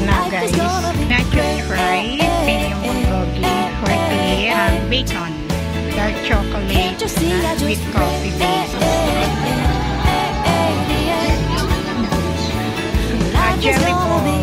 na guys. Nachos fries, premium bulgogi, or bacon, dark chocolate, with coffee base. Jelly balls.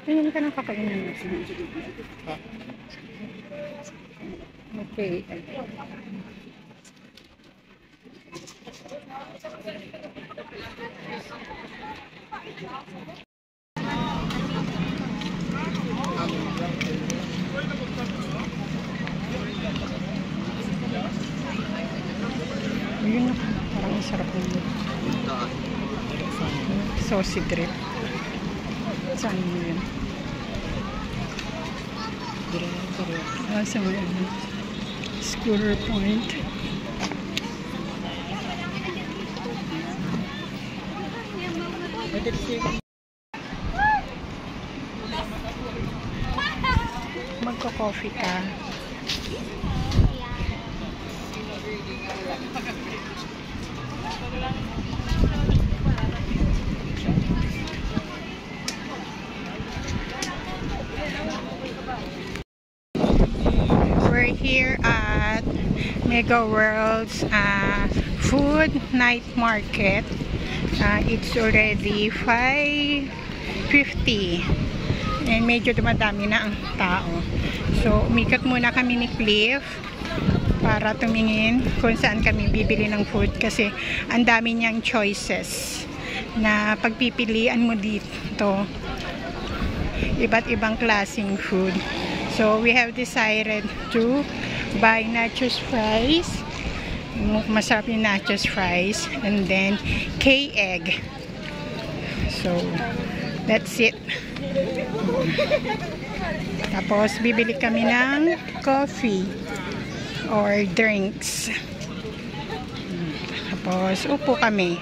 Tingin ka ng kakainin mo. Okay. Ayun na. Parang sarap nito. Saucy drip. Saan mo yun? Nasa mo yun? Scooter point. Magko-coffee ka. We're here at Mega World's food night market. It's already 5:50 and medyo dumadami na ang tao. So umikot muna kami ni Cliff para tumingin kung saan kami bibili ng food kasi ang dami niyang choices na pagpipilian mo dito. Iba't ibang klaseng food. So we have decided to buy nachos fries. Masarap yung nachos fries. And then K-egg. So that's it. Tapos bibili kami ng coffee or drinks. Tapos upo kami.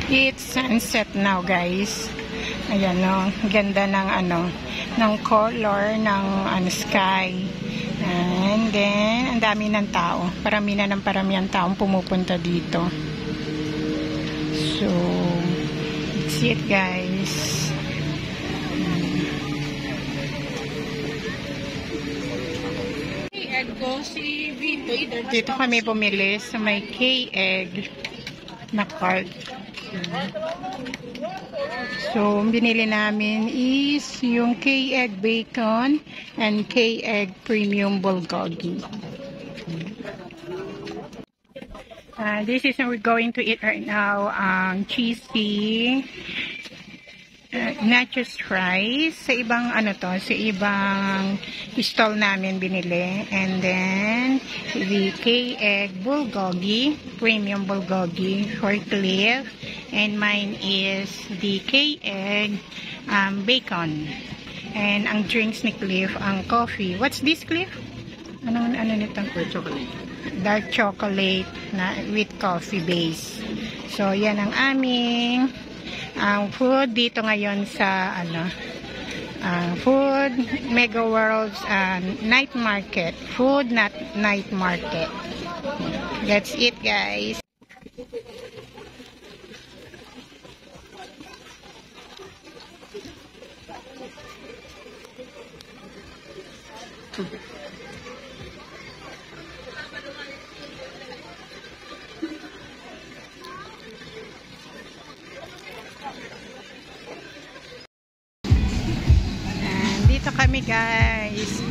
It's sunset now guys. Ayan no, ganda ng ng color ng sky. And then ang dami ng tao. Parami na ng parami ang taong pumupunta dito. So that's it guys. Dito kami bumili sa may K-egg na cart. So, binili namin is yung K-egg bacon and K-egg premium bulgogi. This is what we're going to eat right now. Cheesy nachos fries. Sa ibang sa ibang stall namin binili. And then the K-egg bulgogi, premium bulgogi for Cliff. And mine is the K-egg bacon. And ang drinks ni Cliff, ang coffee. What's this, Cliff? Ano nito? Dark chocolate na with coffee base. So, yan ang aming food dito ngayon sa Food Mega World's night market. Food night market. That's it, guys. Dito kami, guys.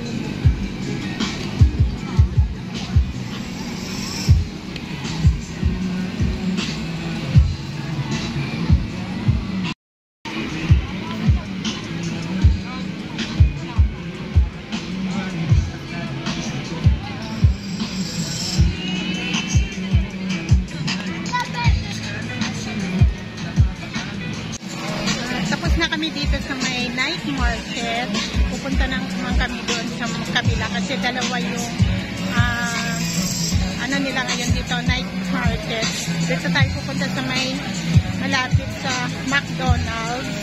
Tapos na kami dito sa may night market. Pupunta naman kami doon sa kabila kasi dalawa yung nila ngayon dito, night market. Dito tayo pupunta sa may malapit sa McDonald's.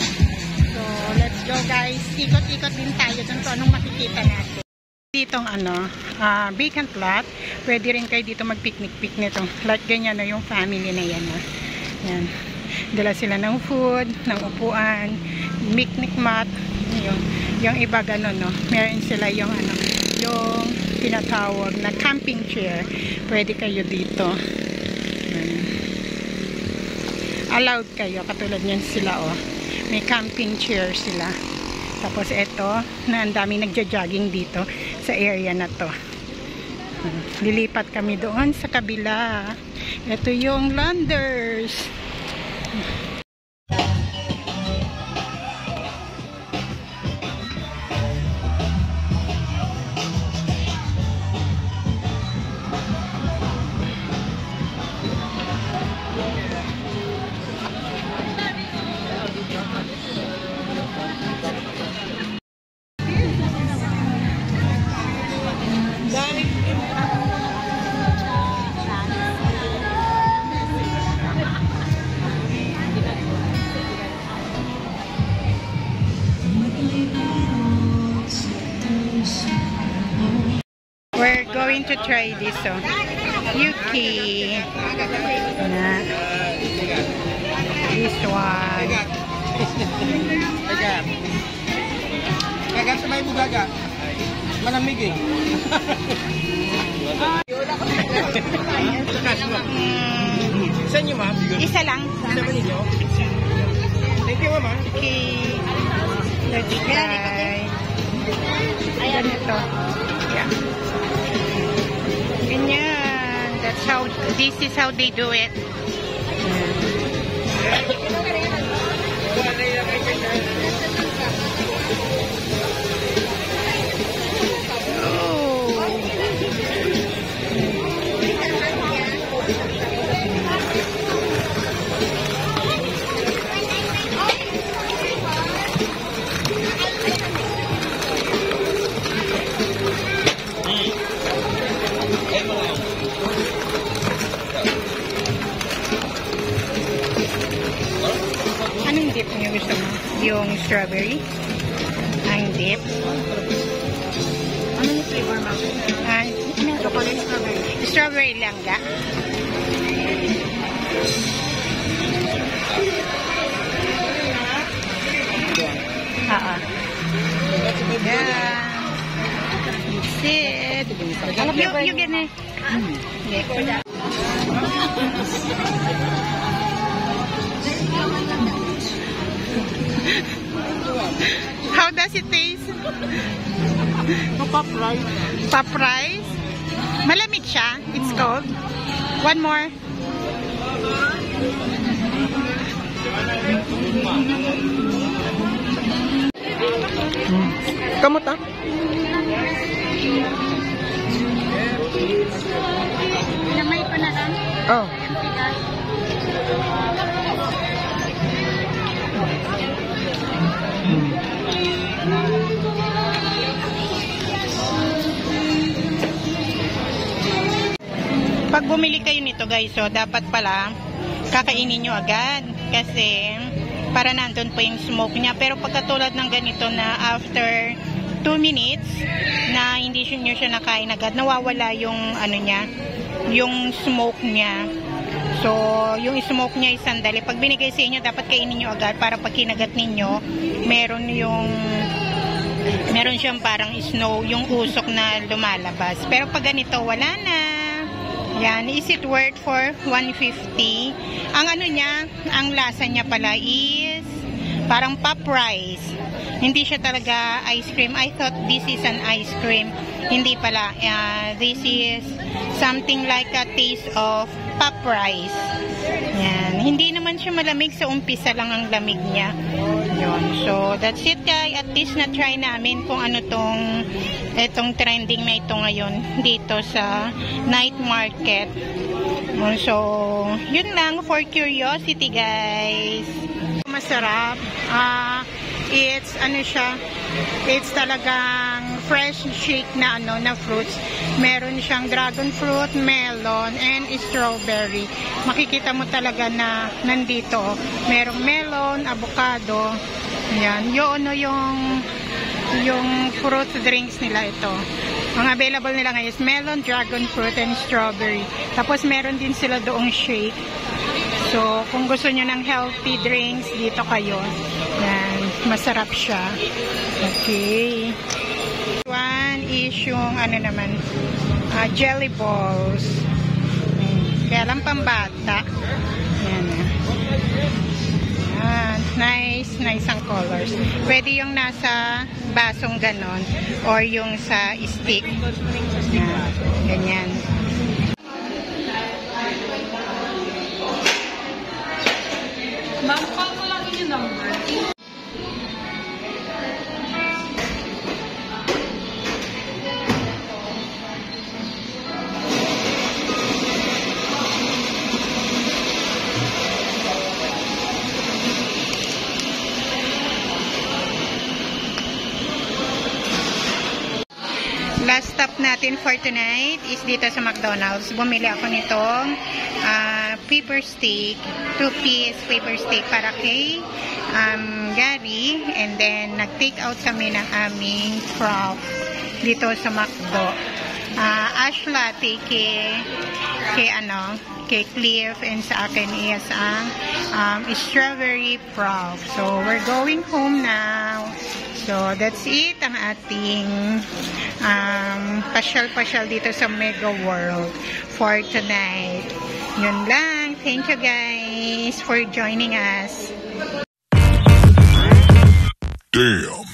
So, let's go, guys. Ikot-ikot din tayo doon kung anong makikita natin. Ditong vacant lot. Pwede rin kayo dito mag-picnic nito. Like ganyan na yung family na yan. Yan. Dala sila ng food, ng upuan, picnic mat. Yung iba ganun, no? Meron sila yung yung tinatawag na camping chair. Pwede kayo dito. Allowed kayo. Katulad niyan sila, oh. May camping chair sila. Tapos ito, na ang daming nagja-jogging dito sa area na to. Lilipat kami doon sa kabila. Ito yung Landers. We're going to try this, Yuki. This one. Gaga sa may bugaga. Malamig eh. Isa niyo, ma'am? Isa lang. Isa ba ninyo? Thank you, ma'am. Okay. Let's try. Ayan ito. Yeah. Ganyan. That's how, this is how they do it. Anong dip niyo gusto mo? Yung strawberry? Ang dip? Anong flavor, ma'am? Chocolate strawberry. Strawberry lang ga? Oo. Yeah. That's it. You get it. How does it taste? Pop rice. Pop rice? Malamig siya. It's cold. One more. Kamot ah? Lamay ko na lang. Oh. Pag bumili kayo nito guys, so dapat pala kakainin nyo agad kasi para nandun po yung smoke niya. Pero pagkatulad ng ganito na after 2 minutes na hindi nyo siya nakain agad, nawawala yung ano niya, yung smoke niya. So, yung smoke niya ay sandali. Pag binigay sa inyo, dapat kainin nyo agad para pag kinagat ninyo, meron siyang parang snow, yung usok na lumalabas. Pero pag ganito, wala na. Yan, is it worth for 150? Ang ano niya, ang lasa niya pala is parang pop rice. Hindi siya talaga ice cream. I thought this is an ice cream. Hindi pala. This is something like a taste of pop rice. Yan. Hindi naman siya malamig. Sa umpisa lang ang lamig niya. Yun. So, that's it guys. At least na-try namin kung ano itong trending na ito ngayon dito sa night market. So, yun lang for curiosity guys. Masarap. It's ano siya, it's talagang fresh shake na na fruits. Meron siyang dragon fruit, melon, and strawberry. Makikita mo talaga na nandito. Merong melon, avocado. Yan, yung fruit drinks nila ito. Ang available nila ngayon is melon, dragon fruit, and strawberry. Tapos meron din sila doong shake. So, kung gusto nyo ng healthy drinks, dito kayo. Yan, masarap siya. Okay. One is yung, ano naman, jelly balls. Kaya lang pambata. Yan. Yan. Nice, nice ang colors. Pwede yung nasa basong ganon or yung sa stick. Yan. Ganyan. Ma'am, call ko lang yung number. Last stop natin for tonight is dito sa McDonald's. Bumili ako nitong paper steak, 2-piece paper steak para kay Gary, and then nag-take out kami ng aming prop dito sa McDo. Ash latte kay Cliff, and sa akin is ang strawberry prop. So we're going home now. So that's it ang ating pasyal-pasyal dito sa Mega World for tonight. Yun lang. Thank you guys for joining us. Damn.